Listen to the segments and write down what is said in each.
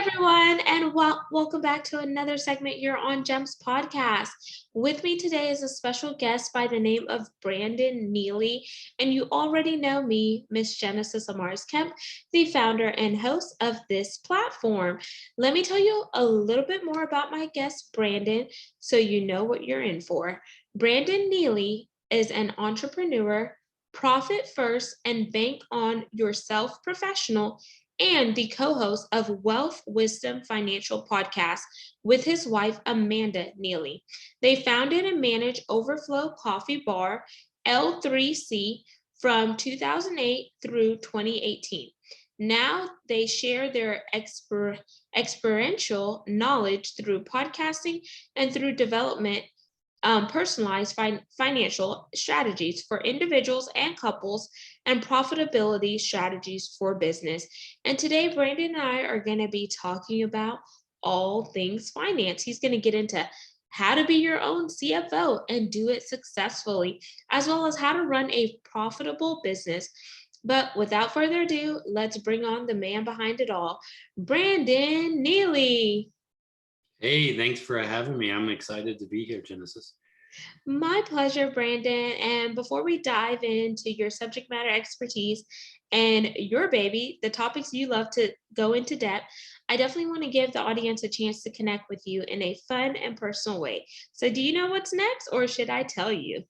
everyone, and welcome back to another segment here on GEMS podcast. With me today is a special guest by the name of Brandon Neely, and you already know me, Miss Genesis Amaris Kemp, the founder and host of this platform. Let me tell you a little bit more about my guest, Brandon, so you know what you're in for. Brandon Neely is an entrepreneur, profit first, and bank on yourself professional, and the co-host of Wealth Wisdom Financial Podcast with his wife, Amanda Neely. They founded and manage Overflow Coffee Bar, L3C, from 2008 through 2018. Now they share their experiential knowledge through podcasting and through development personalized financial strategies for individuals and couples and profitability strategies for business. And today, Brandon and I are going to be talking about all things finance. He's going to get into how to be your own CFO and do it successfully, as well as how to run a profitable business. But without further ado, let's bring on the man behind it all, Brandon Neely. Hey, thanks for having me. I'm excited to be here, Genesis. My pleasure, Brandon. And before we dive into your subject matter expertise and your baby, the topics you love to go into depth, I definitely want to give the audience a chance to connect with you in a fun and personal way. So do you know what's next, or should I tell you?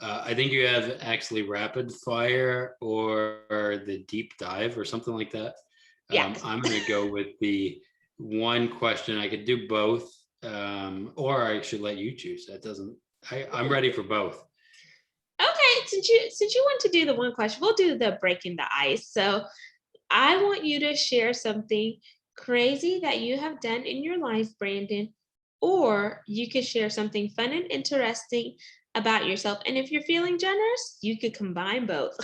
I think you have actually rapid fire or the deep dive or something like that. Yeah. I'm going to go with the one question. I could do both, or I should let you choose. I'm ready for both. Okay, since you want to do the one question, we'll do the breaking the ice. So I want you to share something crazy that you have done in your life, Brandon, or you could share something fun and interesting about yourself. And if you're feeling generous, you could combine both.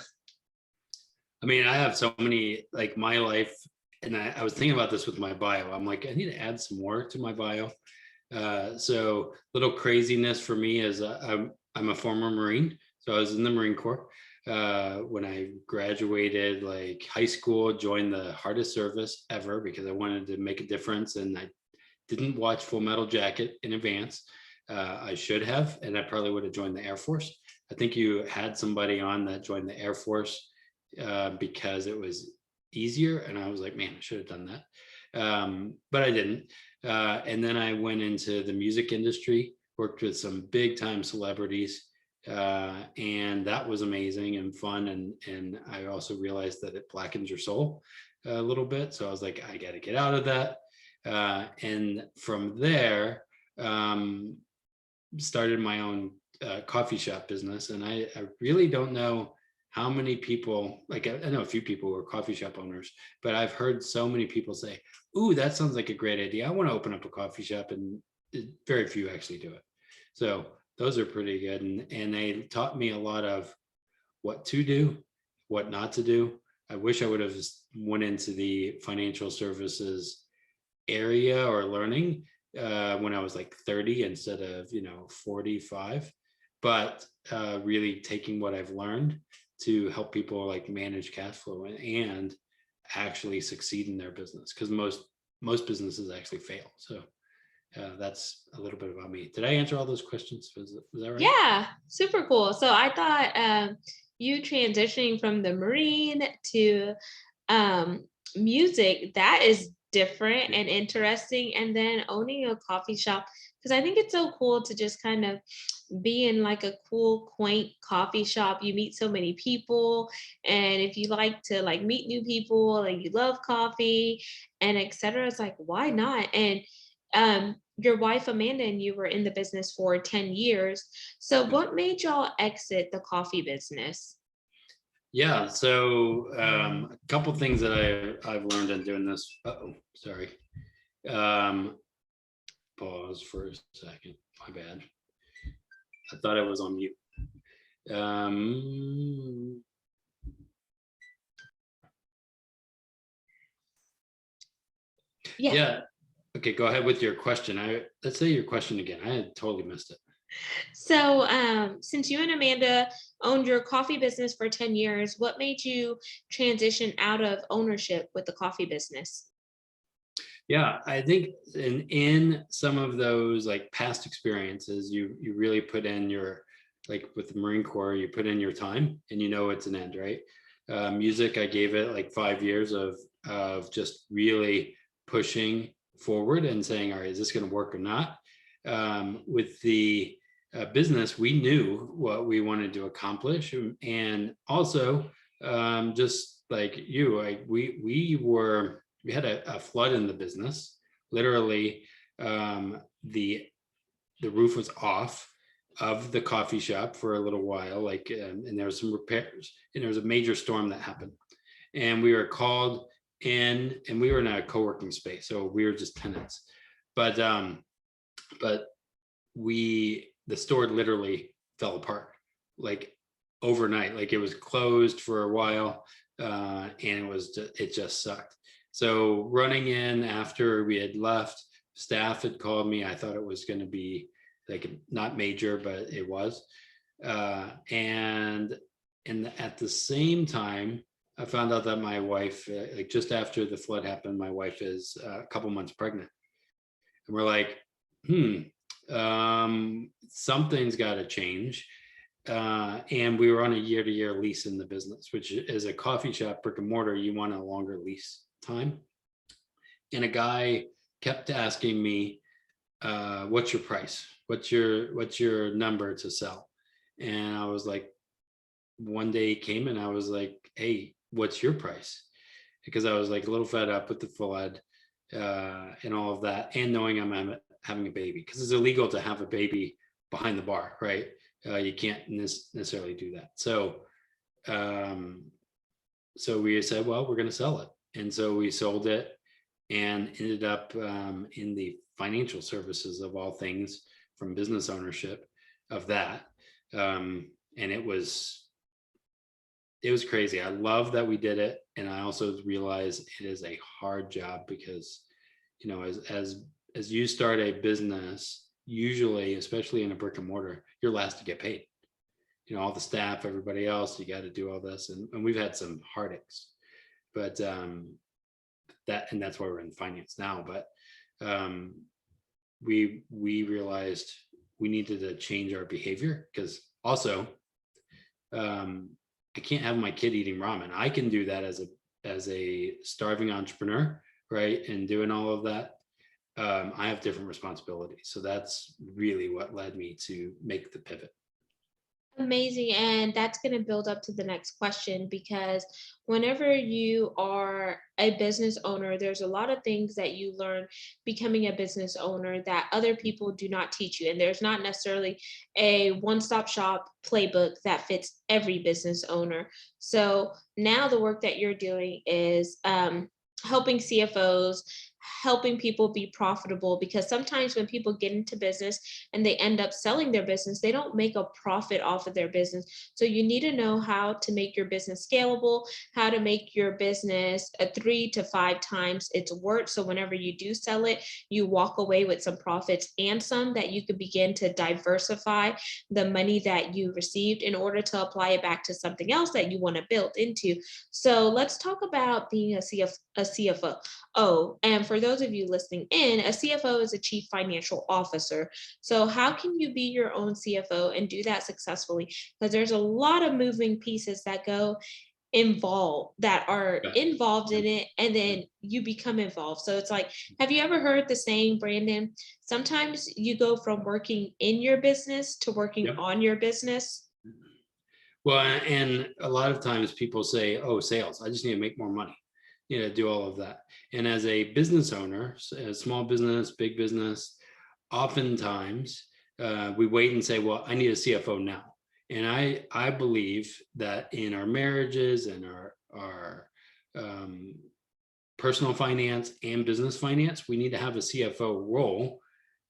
I mean, I have so many, like my life, and I was thinking about this with my bio. I'm like, I need to add some more to my bio. So little craziness for me is I'm a former Marine. So I was in the Marine Corps. When I graduated like high school, joined the hardest service ever because I wanted to make a difference, and I didn't watch Full Metal Jacket in advance. I should have, and I probably would have joined the Air Force. I think you had somebody on that joined the Air Force because it was easier, and I was like, man, I should have done that, but I didn't. And then I went into the music industry, worked with some big time celebrities, and that was amazing and fun. And I also realized that it blackens your soul a little bit. So I was like, I got to get out of that. And from there, started my own coffee shop business. And I really don't know how many people, like I know a few people who are coffee shop owners, but I've heard so many people say, ooh, that sounds like a great idea. I want to open up a coffee shop, and very few actually do it. So those are pretty good. And they taught me a lot of what to do, what not to do. I wish I would have went into the financial services area or learning when I was like 30 instead of, 45, but really taking what I've learned to help people like manage cash flow and actually succeed in their business, because most businesses actually fail. So that's a little bit about me. Did I answer all those questions? Was that right? Yeah, super cool. So I thought you transitioning from the Marine to music, that is different and interesting. And then owning a coffee shop, because I think it's so cool to just kind of be in like a cool, quaint coffee shop. You meet so many people, and if you like to like meet new people and you love coffee and etc., it's like, why not? And your wife Amanda and you were in the business for 10 years. So what made y'all exit the coffee business? Yeah, so a couple things that I've learned in doing this. Sorry. Pause for a second. My bad. I thought I was on mute. Yeah. Okay, go ahead with your question. Let's say your question again. I had totally missed it. So since you and Amanda owned your coffee business for 10 years, what made you transition out of ownership with the coffee business? Yeah, I think in some of those like past experiences, you really put in your, like with the Marine Corps, you put in your time and you know it's an end, right? Music, I gave it like 5 years of just really pushing forward and saying, all right, is this going to work or not? With the business, we knew what we wanted to accomplish, and also just like you, like we had a flood in the business. Literally, the roof was off of the coffee shop for a little while, like, and there was some repairs, and there was a major storm that happened, and we were called in, and we were in a co-working space, so we were just tenants, but but the store literally fell apart, like overnight. Like it was closed for a while, and it just sucked. So running in after we had left, staff had called me. I thought it was going to be like not major, but it was. And at the same time, I found out that my wife, like just after the flood happened, my wife is a couple months pregnant, and we're like, something's got to change. And we were on a year-to-year lease in the business, which is a coffee shop, brick and mortar, you want a longer lease time. And a guy kept asking me, what's your price? What's your number to sell? And I was like, one day he came and I was like, hey, what's your price? Because I was like a little fed up with the flood, and all of that, and knowing I'm having a baby, because it's illegal to have a baby behind the bar, right? You can't necessarily do that. So we said, well, we're going to sell it. And so we sold it and ended up in the financial services of all things, from business ownership of that. And it was crazy. I love that we did it. And I also realize it is a hard job, because, as you start a business, usually, especially in a brick and mortar, you're last to get paid. All the staff, everybody else, you got to do all this. And we've had some heartaches, but that's why we're in finance now. But we realized we needed to change our behavior, because also I can't have my kid eating ramen. I can do that as a starving entrepreneur, right? And doing all of that. I have different responsibilities. So that's really what led me to make the pivot. Amazing. And that's going to build up to the next question, because whenever you are a business owner, there's a lot of things that you learn becoming a business owner that other people do not teach you. And there's not necessarily a one-stop shop playbook that fits every business owner. So now the work that you're doing is helping CFOs, helping people be profitable, because sometimes when people get into business and they end up selling their business, they don't make a profit off of their business. So you need to know how to make your business scalable, how to make your business a 3 to 5 times its worth. So whenever you do sell it, you walk away with some profits and some that you could begin to diversify the money that you received in order to apply it back to something else that you want to build into. So let's talk about being a CFO. And for those of you listening in, a CFO is a chief financial officer. So how can you be your own CFO and do that successfully? Because there's a lot of moving pieces that are involved in it, and then you become involved. So it's like, have you ever heard the saying, Brandon, sometimes you go from working in your business to working on your business? Well, and a lot of times people say, oh, sales, I just need to make more money, do all of that. And as a business owner, a small business, big business, oftentimes we wait and say, well, I need a CFO now. And I believe that in our marriages and our personal finance and business finance, we need to have a CFO role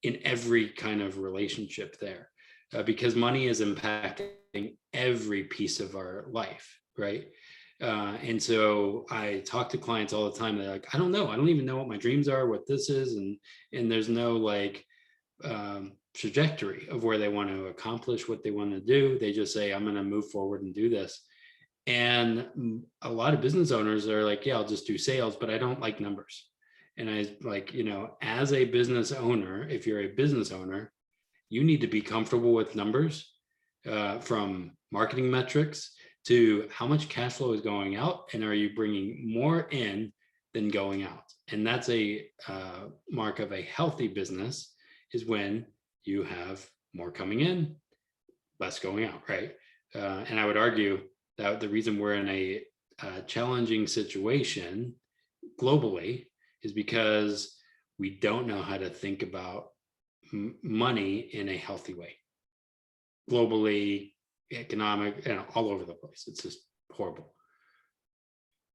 in every kind of relationship there, because money is impacting every piece of our life, right? And so I talk to clients all the time. They're like, I don't know. I don't even know what my dreams are, what this is. And there's no like trajectory of where they want to accomplish what they want to do. They just say, I'm going to move forward and do this. And a lot of business owners are like, yeah, I'll just do sales, but I don't like numbers. And I like, as a business owner, if you're a business owner, you need to be comfortable with numbers, from marketing metrics to how much cash flow is going out, and are you bringing more in than going out. And that's a mark of a healthy business, is when you have more coming in, less going out, right? And I would argue that the reason we're in a challenging situation globally is because we don't know how to think about money in a healthy way. Globally, economic, and all over the place. It's just horrible.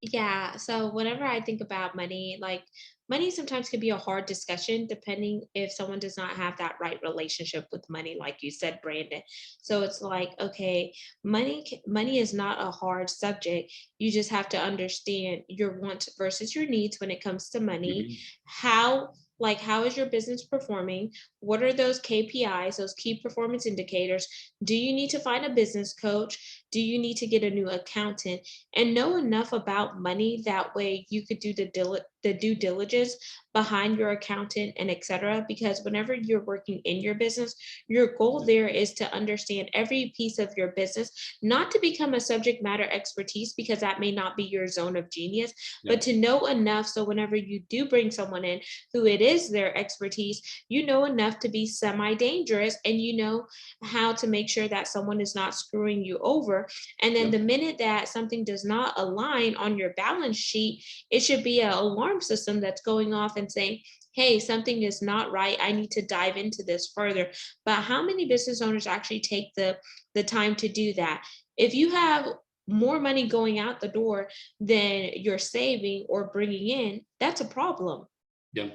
Yeah, so whenever I think about money, like money sometimes can be a hard discussion depending if someone does not have that right relationship with money, like you said, Brandon. So it's like, okay, money is not a hard subject. You just have to understand your wants versus your needs when it comes to money. Mhm. How how is your business performing? What are those KPIs, those key performance indicators? Do you need to find a business coach? Do you need to get a new accountant? And know enough about money that way you could do the due diligence behind your accountant and etc. Because whenever you're working in your business, your goal there is to understand every piece of your business, not to become a subject matter expertise because that may not be your zone of genius, Yeah. but to know enough so whenever you do bring someone in who it is their expertise, you know enough to be semi-dangerous, and you know how to make sure that someone is not screwing you over. And then Yep. the minute that something does not align on your balance sheet, it should be an alarm system that's going off and saying, hey, something is not right. I need to dive into this further. But how many business owners actually take the time to do that? If you have more money going out the door than you're saving or bringing in, that's a problem. Yeah.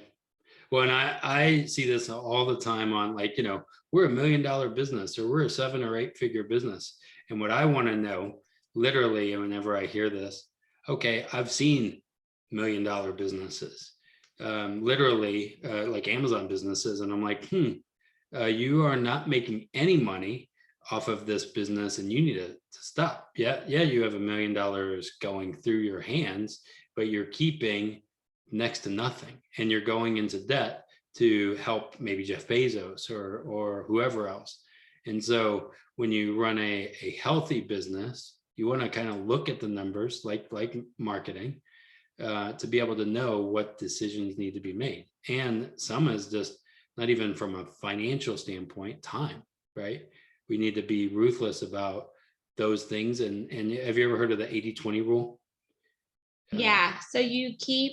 Well, and I see this all the time on, like, we're $1 million business, or we're a 7 or 8 figure business. And what I want to know, literally, whenever I hear this, okay, I've seen $1 million businesses, literally, like Amazon businesses. And I'm like, you are not making any money off of this business, and you need to stop. Yeah. Yeah. You have $1 million going through your hands, but you're keeping next to nothing, and you're going into debt to help maybe Jeff Bezos or whoever else. And so when you run a healthy business, you want to kind of look at the numbers, like marketing, to be able to know what decisions need to be made. And some is just not even from a financial standpoint, time, right? We need to be ruthless about those things. And have you ever heard of the 80-20 rule? Yeah. So you keep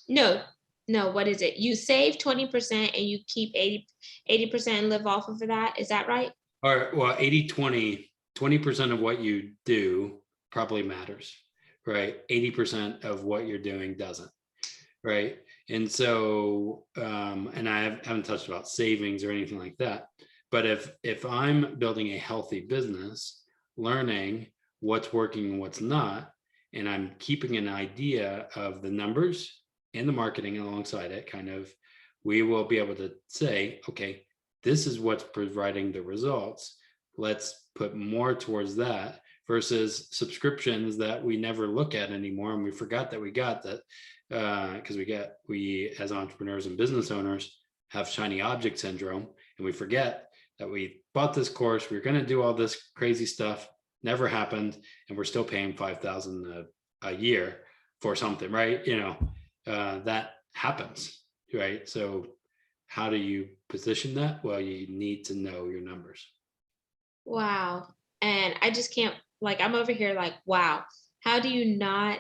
no, no, what is it? You save 20% and you keep 80% and live off of that. Is that right? Or well, 80-20, 20% of what you do probably matters, right? 80% of what you're doing doesn't, right? And so, and haven't touched about savings or anything like that. But if I'm building a healthy business, learning what's working and what's not, and I'm keeping an idea of the numbers and the marketing alongside it, kind of, we will be able to say, okay, this is what's providing the results. Let's put more towards that versus subscriptions that we never look at anymore. And we forgot that we got that, because we as entrepreneurs and business owners have shiny object syndrome, and we forget that we bought this course, we were going to do all this crazy stuff, never happened, and we're still paying $5,000 a year for something, right? That happens, right? So how do you position that? Well, you need to know your numbers. Wow. And I just can't, I'm over here like, wow, how do you not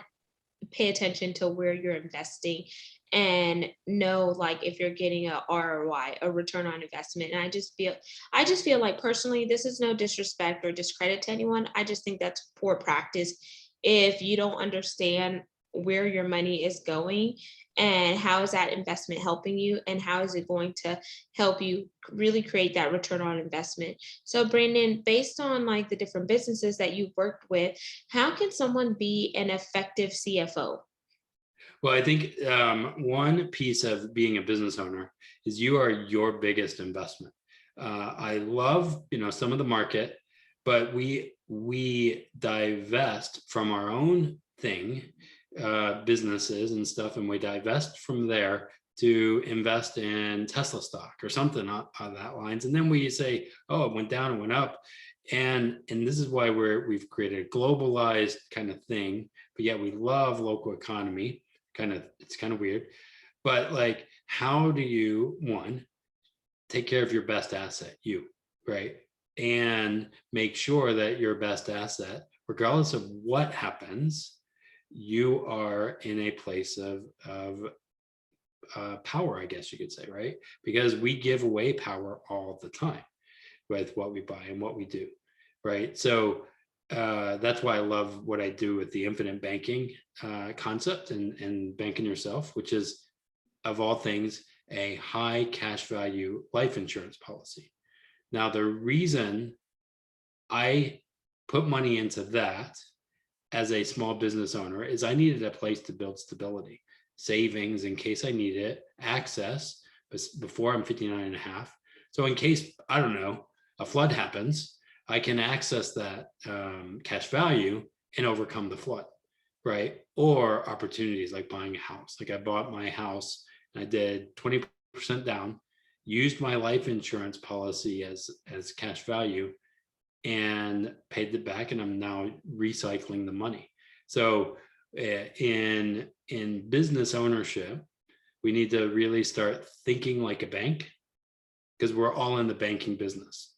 pay attention to where you're investing and know if you're getting a ROI, a return on investment? And I just feel like personally, this is no disrespect or discredit to anyone. I just think that's poor practice if you don't understand where your money is going and how is that investment helping you and how is it going to help you really create that return on investment. So Brandon, based on the different businesses that you've worked with, how can someone be an effective CFO? Well, I think one piece of being a business owner is you are your biggest investment. I love, some of the market, but we divest from our own thing businesses and stuff, and we divest from there to invest in Tesla stock or something on that lines. And then we say, oh, it went down and went up. And this is why we've created a globalized kind of thing, but yet we love local economy. It's kind of weird. But like, how do you, one, take care of your best asset, you, right? And make sure that your best asset, regardless of what happens, you are in a place of power, I guess you could say, right? Because we give away power all the time with what we buy and what we do, right? So that's why I love what I do with the infinite banking concept and banking yourself, which is, of all things, a high cash value life insurance policy. Now, the reason I put money into that as a small business owner is I needed a place to build stability, savings in case I need it, access before I'm 59 and a half. So in case, I don't know, a flood happens, I can access that cash value and overcome the flood, right? Or opportunities like buying a house. Like I bought my house and I did 20% down, used my life insurance policy as cash value and paid it back, and I'm now recycling the money. So in business ownership, we need to really start thinking like a bank, because we're all in the banking business,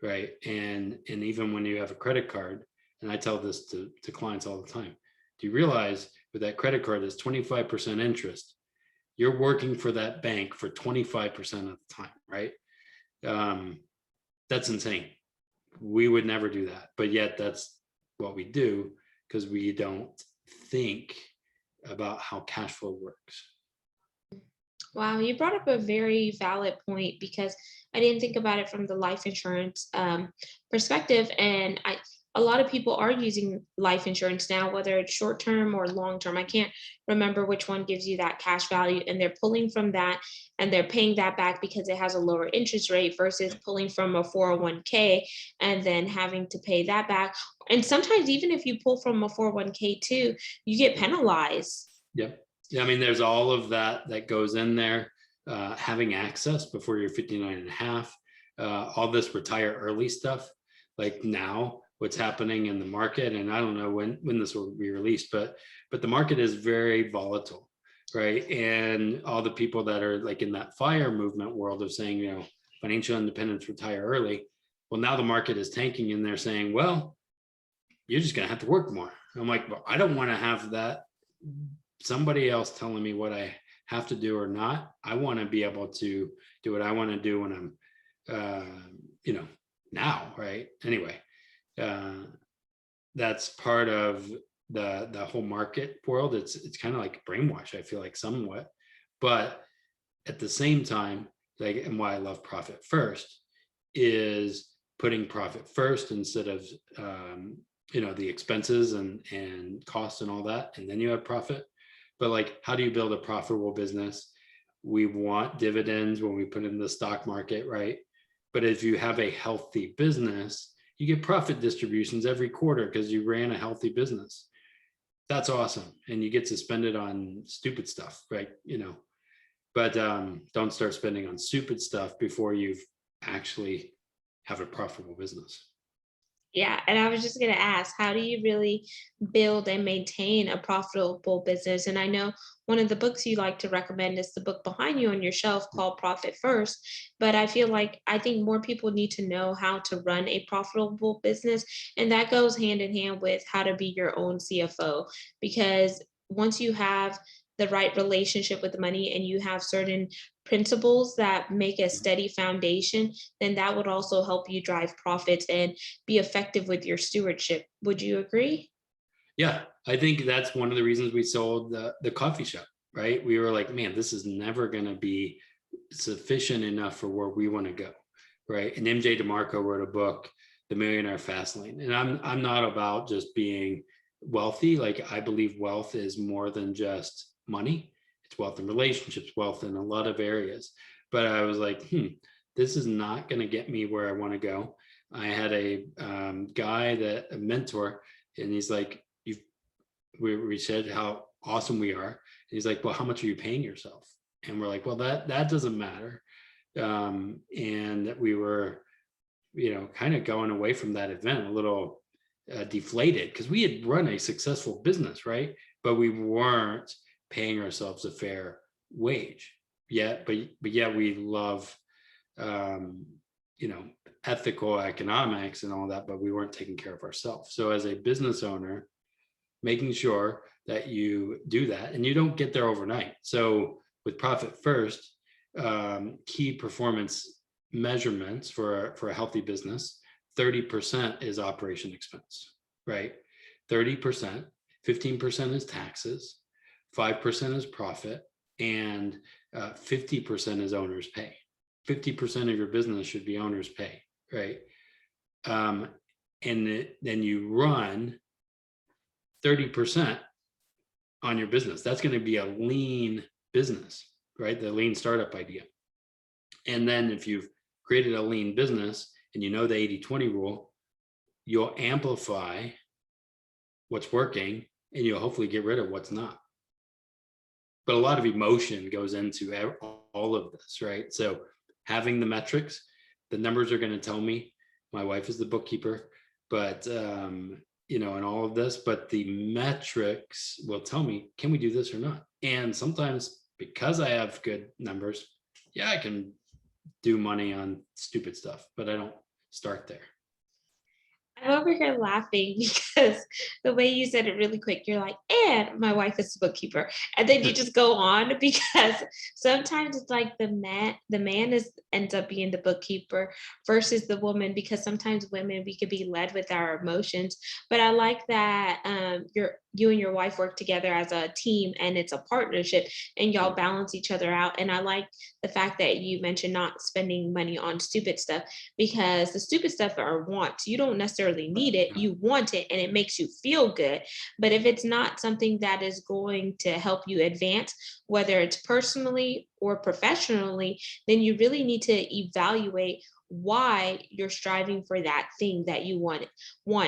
right? And even when you have a credit card, and I tell this to clients all the time, do you realize with that credit card is 25% interest? You're working for that bank for 25% of the time, right? That's insane. We would never do that, but yet that's what we do because we don't think about how cash flow works. Wow, you brought up a very valid point because I didn't think about it from the life insurance perspective. And a lot of people are using life insurance now, whether it's short term or long term. I can't remember which one gives you that cash value, and they're pulling from that and they're paying that back because it has a lower interest rate versus pulling from a 401k and then having to pay that back. And sometimes, even if you pull from a 401k too, you get penalized. Yep. Yeah, I mean, there's all of that goes in there. Having access before you're 59 and a half, all this retire early stuff, like now what's happening in the market, and I don't know when this will be released, but the market is very volatile, right? And all the people that are like in that FIRE movement world of saying, you know, financial independence, retire early. Well, now the market is tanking and they're saying, well, you're just going to have to work more. I'm like, well, I don't want to have that somebody else telling me what I have to do or not. I want to be able to do what I want to do when I'm, now, right? Anyway, that's part of the whole market world. It's kind of like brainwash, I feel like, somewhat, but at the same time, like, and why I love Profit First is putting profit first instead of the expenses and costs and all that, and then you have profit. But like, how do you build a profitable business? We want dividends when we put in the stock market, right? But if you have a healthy business, you get profit distributions every quarter because you ran a healthy business. That's awesome. And you get to spend it on stupid stuff, right? But don't start spending on stupid stuff before you've actually have a profitable business. Yeah, and I was just going to ask, how do you really build and maintain a profitable business? And I know one of the books you like to recommend is the book behind you on your shelf called Profit First. But I think more people need to know how to run a profitable business. And that goes hand in hand with how to be your own CFO. Because once you have the right relationship with the money and you have certain principles that make a steady foundation, then that would also help you drive profits and be effective with your stewardship. Would you agree? Yeah, I think that's one of the reasons we sold the coffee shop, right? We were like, man, this is never going to be sufficient enough for where we want to go, right? And MJ DeMarco wrote a book, The Millionaire Fast Lane. And I'm not about just being wealthy. Like, I believe wealth is more than just money. It's wealth in relationships, wealth in a lot of areas. But I was like, this is not going to get me where I want to go. I had a guy, a mentor, and he's like, we said how awesome we are. And he's like, well, how much are you paying yourself? And we're like, well, that doesn't matter. And we were, kind of going away from that event a little deflated, because we had run a successful business, right? But we weren't paying ourselves a fair wage yet. But yet we love, ethical economics and all that, but we weren't taking care of ourselves. So as a business owner, making sure that you do that, and you don't get there overnight. So with Profit First, key performance measurements for a healthy business, 30% is operation expense, right? 30%, 15% is taxes, 5% is profit, and 50% is owner's pay. 50% of your business should be owner's pay, right? And then you run 30% on your business. That's going to be a lean business, right? The lean startup idea. And then if you've created a lean business and you know the 80-20 rule, you'll amplify what's working and you'll hopefully get rid of what's not. But a lot of emotion goes into all of this, right? So having the metrics, the numbers are going to tell me. My wife is the bookkeeper, but and all of this, but the metrics will tell me, can we do this or not? And sometimes because I have good numbers, yeah, I can do money on stupid stuff, but I don't start there. I'm over here laughing because the way you said it really quick, you're like, and my wife is the bookkeeper. And then you just go on, because sometimes it's like the man ends up being the bookkeeper versus the woman, because sometimes women, we could be led with our emotions. But I like that you and your wife work together as a team, and it's a partnership, and y'all balance each other out. And I like the fact that you mentioned not spending money on stupid stuff, because the stupid stuff are wants. You don't necessarily need it, you want it, and it makes you feel good. But if it's not something that is going to help you advance, whether it's personally or professionally, then you really need to evaluate why you're striving for that thing that you want.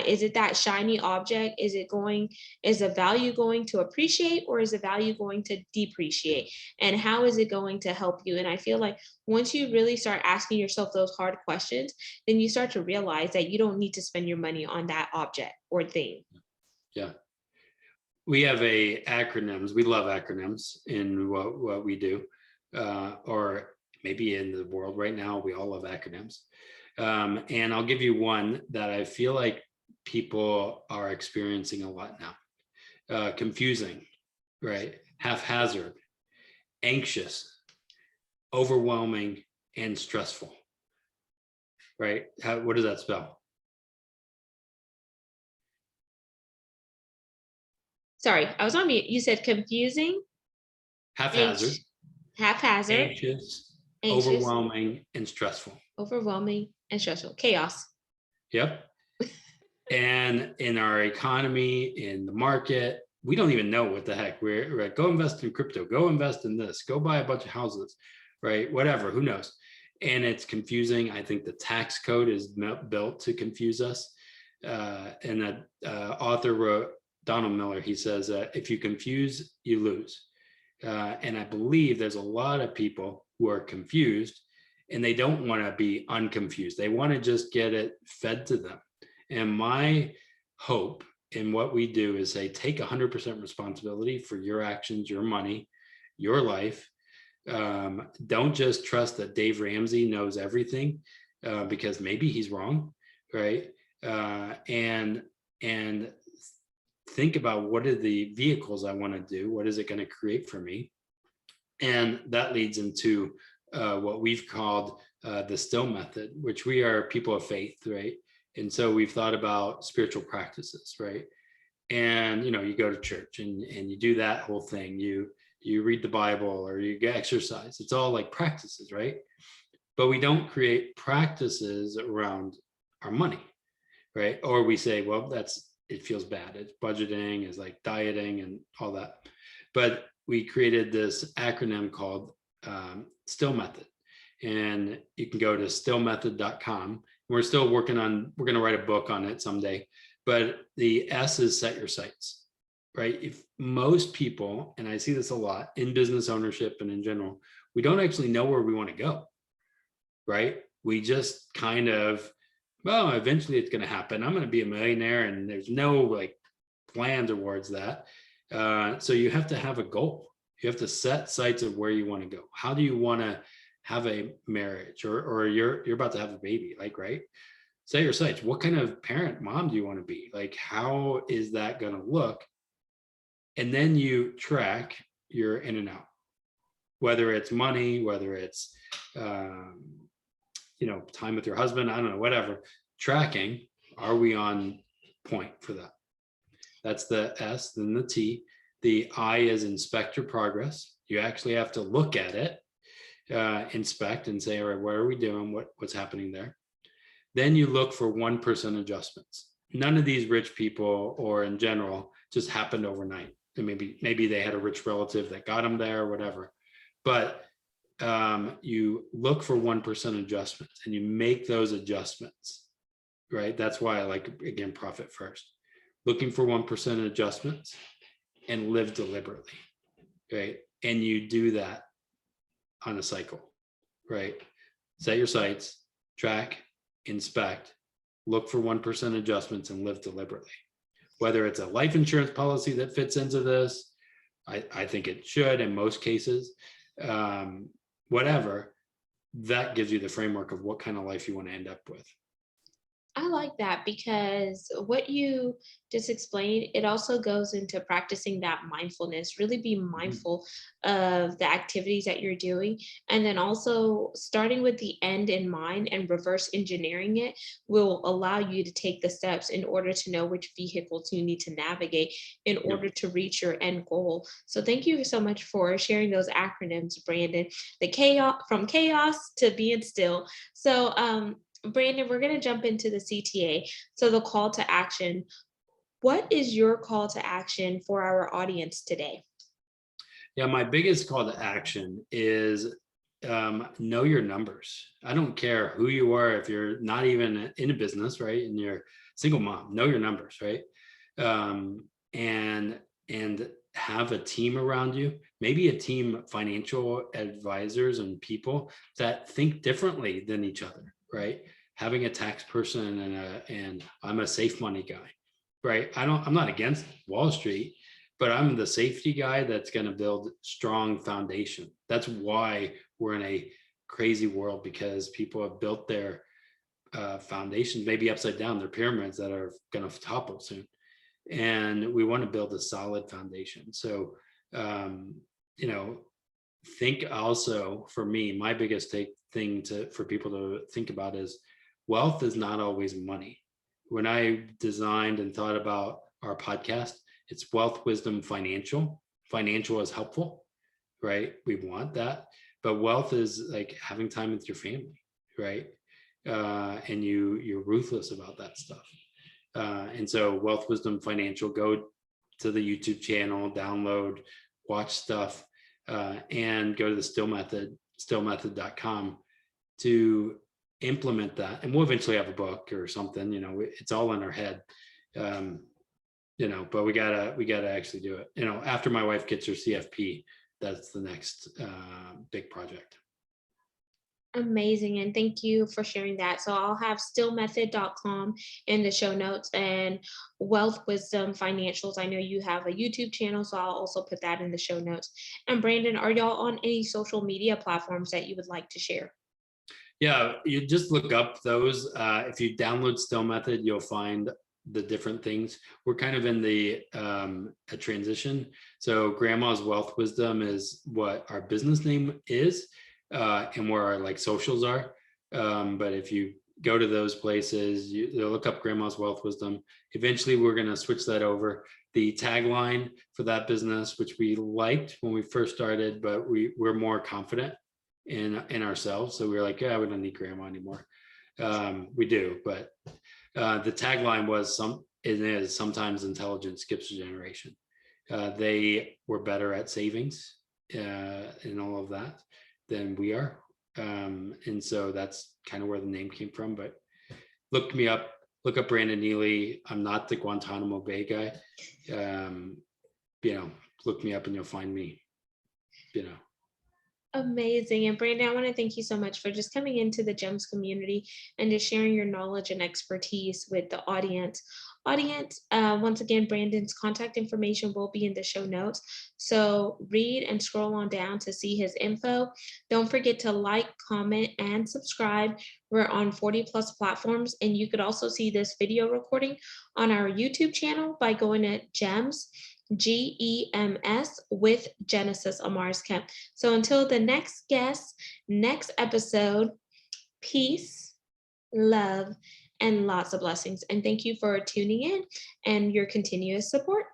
Is it that shiny object? Is the value going to appreciate, or is the value going to depreciate? And how is it going to help you? And I feel like once you really start asking yourself those hard questions, then you start to realize that you don't need to spend your money on that object or thing. Yeah. We have acronyms. We love acronyms in what we do, or maybe in the world right now, we all love acronyms. And I'll give you one that I feel like people are experiencing a lot now. Confusing, right? Haphazard, anxious, overwhelming, and stressful, right? What does that spell? Sorry, I was on mute. You said confusing, Haphazard, anxious, overwhelming, and stressful. Overwhelming and stressful. Chaos. Yep. And in our economy, in the market, we don't even know what the heck. We're like, go invest in crypto, go invest in this, go buy a bunch of houses, right? Whatever, who knows? And it's confusing. I think the tax code is built to confuse us. And that author wrote, Donald Miller, he says, if you confuse, you lose. And I believe there's a lot of people who are confused and they don't want to be unconfused. They want to just get it fed to them. And my hope in what we do is say, take 100% responsibility for your actions, your money, your life. Don't just trust that Dave Ramsey knows everything, because maybe he's wrong, right? And think about, what are the vehicles I want to do? What is it going to create for me? And that leads into what we've called the still method, which we are people of faith, right? And so we've thought about spiritual practices, right? And you go to church and you do that whole thing. You read the Bible or you get exercise. It's all like practices, right? But we don't create practices around our money, right? Or we say, well, it feels bad. It's budgeting, is like dieting and all that. But we created this acronym called STILL Method. And you can go to stillmethod.com. We're still we're going to write a book on it someday. But the S is set your sights. right? If most people, and I see this a lot in business ownership and in general, we don't actually know where we want to go, right? We just kind of, well, eventually it's going to happen. I'm going to be a millionaire, and there's no like plan towards that. So you have to have a goal. You have to set sights of where you want to go. How do you want to have a marriage, or you're about to have a baby, like, right? Set your sights. What kind of parent, mom do you want to be? Like, how is that going to look? And then you track your in and out, whether it's money, whether it's time with your husband, I don't know, whatever. Tracking, are we on point for that? That's the S. Then the T. The I is inspect your progress. You actually have to look at it, inspect, and say, all right, what are we doing? What's happening there? Then you look for 1% adjustments. None of these rich people, or in general, just happened overnight. And maybe they had a rich relative that got them there, or whatever. But you look for 1% adjustments, and you make those adjustments, right? That's why I like, again, profit first. Looking for 1% adjustments and live deliberately, right? And you do that on a cycle, right? Set your sights, track, inspect, look for 1% adjustments, and live deliberately. Whether it's a life insurance policy that fits into this, I think it should in most cases, whatever, that gives you the framework of what kind of life you want to end up with. I like that because what you just explained, it also goes into practicing that mindfulness, really be mindful of the activities that you're doing. And then also starting with the end in mind and reverse engineering it will allow you to take the steps in order to know which vehicles you need to navigate in order to reach your end goal. So thank you so much for sharing those acronyms, Brandon. The chaos, from chaos to being still. So Brandon, we're going to jump into the CTA. So, the call to action. What is your call to action for our audience today? Yeah, my biggest call to action is know your numbers. I don't care who you are, if you're not even in a business, right? And you're single mom, know your numbers, right? And have a team around you, maybe a team of financial advisors and people that think differently than each other, right? Having a tax person and I'm a safe money guy, right? I'm not against Wall Street, but I'm the safety guy that's going to build strong foundation. That's why we're in a crazy world, because people have built their foundations maybe upside down, their pyramids that are going to topple soon. And we want to build a solid foundation. So, think also, for me, my biggest thing for people to think about is wealth is not always money. When I designed and thought about our podcast, it's wealth, wisdom, financial. Financial is helpful, right? We want that. But wealth is like having time with your family, right? And you're ruthless about that stuff. And so wealth, wisdom, financial, go to the YouTube channel, download, watch stuff, and go to the Still Method, stillmethod.com to implement that. And we'll eventually have a book or something, it's all in our head. But we gotta actually do it. After my wife gets her CFP, that's the next big project. Amazing. And thank you for sharing that. So I'll have stillmethod.com in the show notes, and Wealth Wisdom Financials. I know you have a YouTube channel, so I'll also put that in the show notes. And Brandon, are y'all on any social media platforms that you would like to share? Yeah, you just look up those. If you download Still Method, you'll find the different things. We're kind of in the a transition. So Grandma's Wealth Wisdom is what our business name is, and where our socials are. But if you go to those places, you'll look up Grandma's Wealth Wisdom. Eventually, we're going to switch that over. The tagline for that business, which we liked when we first started, but we're more confident in ourselves. So we were like, yeah, we don't need Grandma anymore. We do, but the tagline was sometimes intelligence skips a generation. They were better at savings and all of that than we are. And so that's kind of where the name came from. But look up Amanda Neely. I'm not the Guantanamo Bay guy. look me up and you'll find me, you know. Amazing. And Brandon, I want to thank you so much for just coming into the GEMS community and just sharing your knowledge and expertise with the audience. Once again, Brandon's contact information will be in the show notes. So read and scroll on down to see his info. Don't forget to like, comment, and subscribe. We're on 40 plus platforms, and you could also see this video recording on our YouTube channel by going to GEMS. GEMS with Genesis Amaris Kemp. So until the next guest, next episode, peace, love, and lots of blessings. And thank you for tuning in and your continuous support.